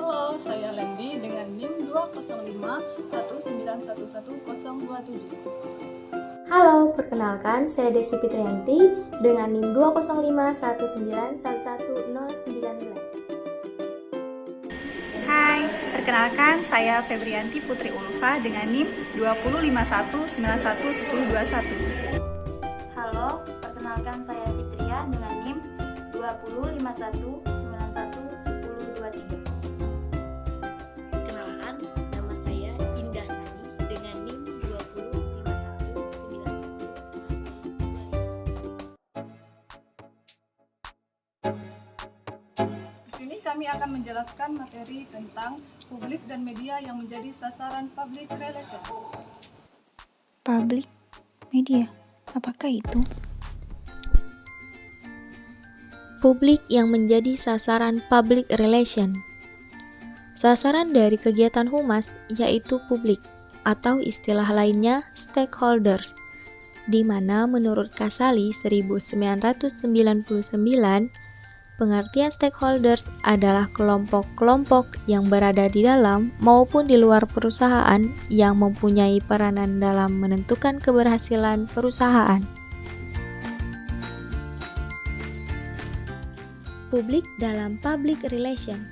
Halo, saya Lendi dengan NIM 20519110027. Halo, perkenalkan saya Desi Fitrianti dengan NIM 20519110019. Hai, perkenalkan saya Febrianti Putri Ulfa dengan NIM 20519111021. Halo, perkenalkan saya Fitria dengan NIM 20519111023. Kenalkan, nama saya Indah Sani dengan NIM 2051911. Di sini kami akan menjelaskan materi tentang publik dan media yang menjadi sasaran public relation. Public media, apakah itu? Publik yang menjadi sasaran public relation. Sasaran dari kegiatan humas yaitu publik atau istilah lainnya stakeholders, di mana menurut Kasali 1999, pengertian stakeholders adalah kelompok-kelompok yang berada di dalam maupun di luar perusahaan yang mempunyai peranan dalam menentukan keberhasilan perusahaan. Publik dalam public relation.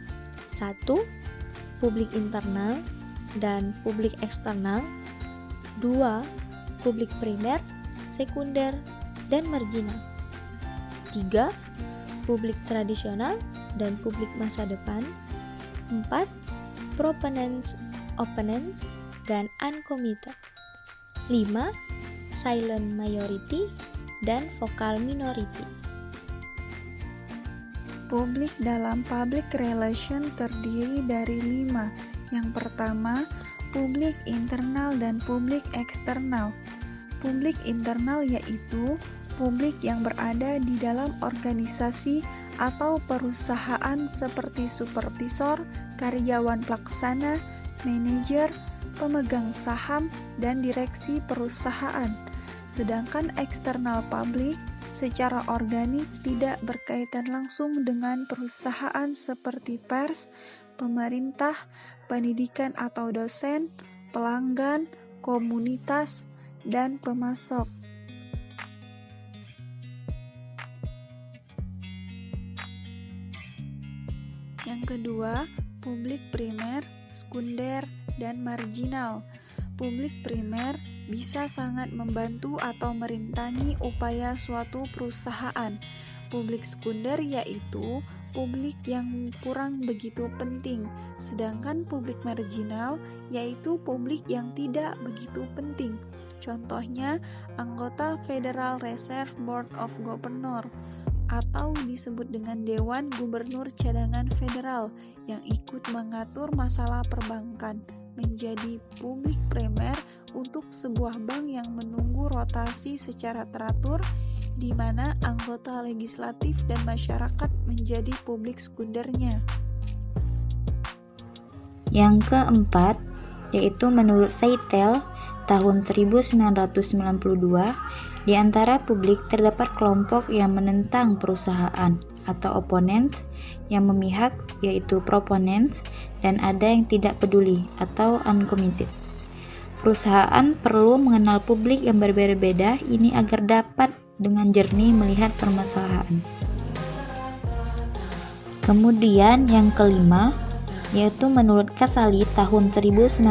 1. Publik internal dan publik eksternal. 2. Publik primer, sekunder, dan marginal. 3. Publik tradisional dan publik masa depan. 4. Proponents, opponents, dan uncommitted. 5. Silent majority dan vocal minority. Publik dalam public relation terdiri dari 5. Yang pertama, publik internal dan publik eksternal. Publik internal yaitu publik yang berada di dalam organisasi atau perusahaan seperti supervisor, karyawan pelaksana, manajer, pemegang saham, dan direksi perusahaan. Sedangkan eksternal publik secara organik tidak berkaitan langsung dengan perusahaan seperti pers, pemerintah, pendidikan atau dosen, pelanggan, komunitas, dan pemasok. Yang kedua, publik primer, sekunder, dan marginal. Publik primer bisa sangat membantu atau merintangi upaya suatu perusahaan. Publik sekunder yaitu publik yang kurang begitu penting, sedangkan publik marginal yaitu publik yang tidak begitu penting. Contohnya, anggota Federal Reserve Board of Governors atau disebut dengan Dewan Gubernur Cadangan Federal yang ikut mengatur masalah perbankan, menjadi publik primer untuk sebuah bank yang menunggu rotasi secara teratur, di mana anggota legislatif dan masyarakat menjadi publik sekundernya. Yang keempat, yaitu menurut Seitel tahun 1992, di antara publik terdapat kelompok yang menentang perusahaan atau opponents, yang memihak yaitu proponents, dan ada yang tidak peduli atau uncommitted. Perusahaan perlu mengenal publik yang berbeda-beda ini agar dapat dengan jernih melihat permasalahan. Kemudian yang kelima, yaitu menurut Kasali tahun 1994,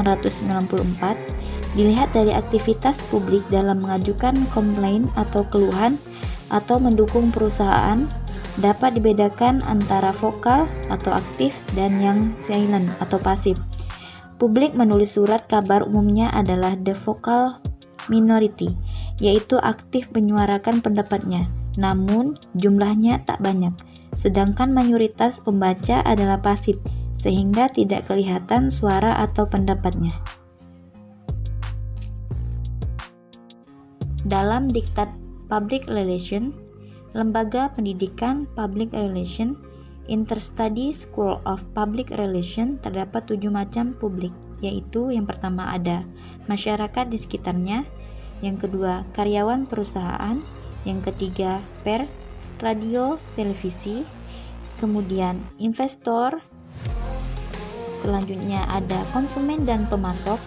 dilihat dari aktivitas publik dalam mengajukan komplain atau keluhan atau mendukung perusahaan, dapat dibedakan antara vokal atau aktif dan yang silent atau pasif. Publik menulis surat kabar umumnya adalah the vocal minority, yaitu aktif menyuarakan pendapatnya, namun jumlahnya tak banyak. Sedangkan mayoritas pembaca adalah pasif, sehingga tidak kelihatan suara atau pendapatnya. Dalam diktat Public Relation, Lembaga Pendidikan Public Relation, Interstudy School of Public Relation, terdapat 7 macam publik, yaitu yang pertama ada masyarakat di sekitarnya, yang kedua karyawan perusahaan, yang ketiga pers, radio, televisi, kemudian investor, Selanjutnya ada konsumen dan pemasok,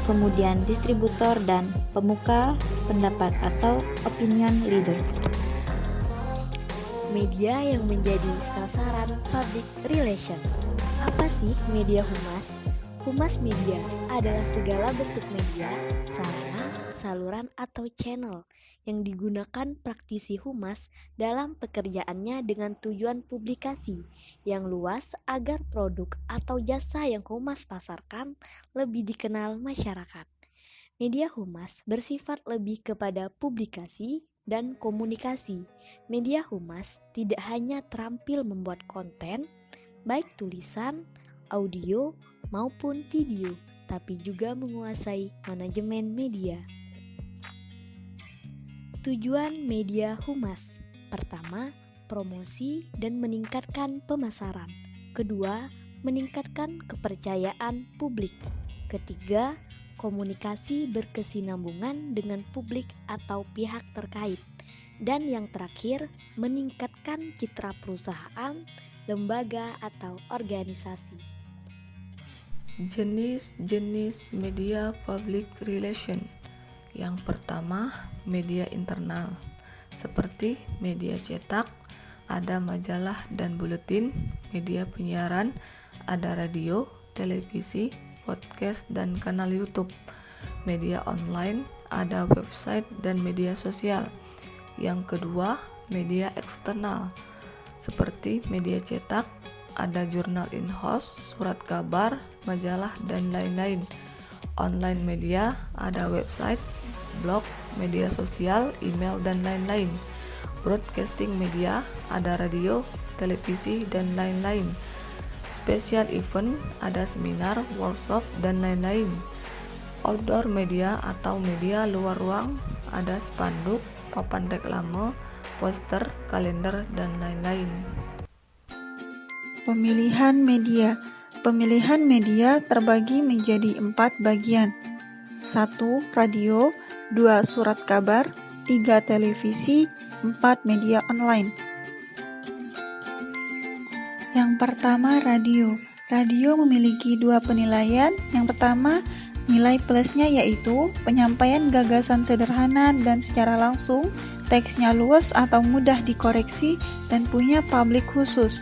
kemudian distributor dan pemuka pendapat atau opinion leader. Media yang menjadi sasaran public relation. Apa sih media humas? Humas media adalah segala bentuk media, sarana, saluran atau channel yang digunakan praktisi humas dalam pekerjaannya dengan tujuan publikasi yang luas agar produk atau jasa yang humas pasarkan lebih dikenal masyarakat. Media humas bersifat lebih kepada publikasi dan komunikasi. Media humas tidak hanya terampil membuat konten, baik tulisan, audio, maupun video, tapi juga menguasai manajemen media. Tujuan media humas: pertama, promosi dan meningkatkan pemasaran. Kedua, meningkatkan kepercayaan publik. Ketiga, komunikasi berkesinambungan dengan publik atau pihak terkait. Dan yang terakhir, meningkatkan citra perusahaan, lembaga atau organisasi. Jenis-jenis media public relation. Yang pertama, media internal. Seperti media cetak, ada majalah dan buletin, media penyiaran, ada radio, televisi, podcast, dan kanal YouTube. Media online, ada website dan media sosial. Yang kedua, media eksternal. Seperti media cetak, ada jurnal in-house, surat kabar, majalah, dan lain-lain. Online media, ada website, blog, media sosial, email, dan lain-lain. Broadcasting media, ada radio, televisi, dan lain-lain. Special event, ada seminar, workshop, dan lain-lain. Outdoor media atau media luar ruang, ada spanduk, papan reklame, poster, kalender, dan lain-lain. Pemilihan media. Pemilihan media terbagi menjadi 4 bagian. 1. Radio, 2. Surat kabar, 3. Televisi, 4. Media online. Yang pertama, radio. Radio memiliki 2 penilaian. Yang pertama, nilai plusnya yaitu penyampaian gagasan sederhana dan secara langsung, teksnya luas atau mudah dikoreksi, dan punya publik khusus.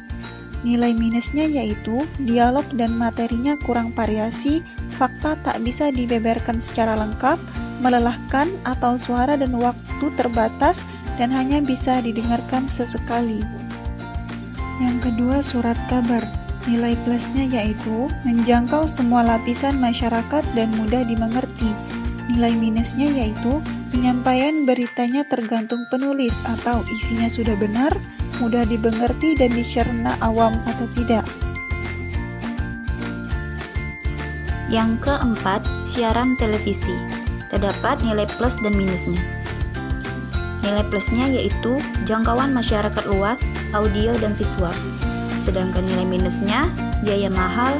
Nilai minusnya yaitu dialog dan materinya kurang variasi, fakta tak bisa dibeberkan secara lengkap, melelahkan atau suara dan waktu terbatas dan hanya bisa didengarkan sesekali. Yang kedua, surat kabar. Nilai plusnya yaitu menjangkau semua lapisan masyarakat dan mudah dimengerti. Nilai minusnya yaitu penyampaian beritanya tergantung penulis atau isinya sudah benar, mudah dimengerti dan dicerna awam atau tidak. Yang keempat, siaran televisi. Terdapat nilai plus dan minusnya. Nilai plusnya yaitu jangkauan masyarakat luas, audio dan visual. Sedangkan nilai minusnya biaya mahal,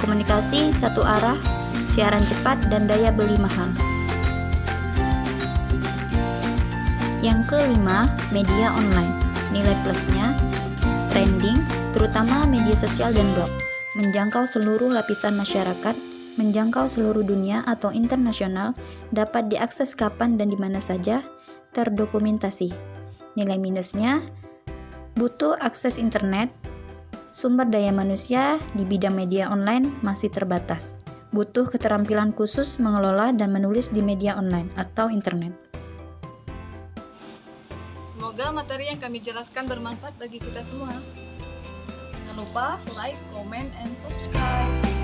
komunikasi satu arah, siaran cepat, dan daya beli mahal. Yang kelima, media online. Nilai plusnya trending, terutama media sosial dan blog, menjangkau seluruh lapisan masyarakat, menjangkau seluruh dunia atau internasional, dapat diakses kapan dan di mana saja, terdokumentasi. Nilai minusnya butuh akses internet, sumber daya manusia di bidang media online masih terbatas, butuh keterampilan khusus mengelola dan menulis di media online atau internet. Semoga materi yang kami jelaskan bermanfaat bagi kita semua. Jangan lupa like, comment, and subscribe.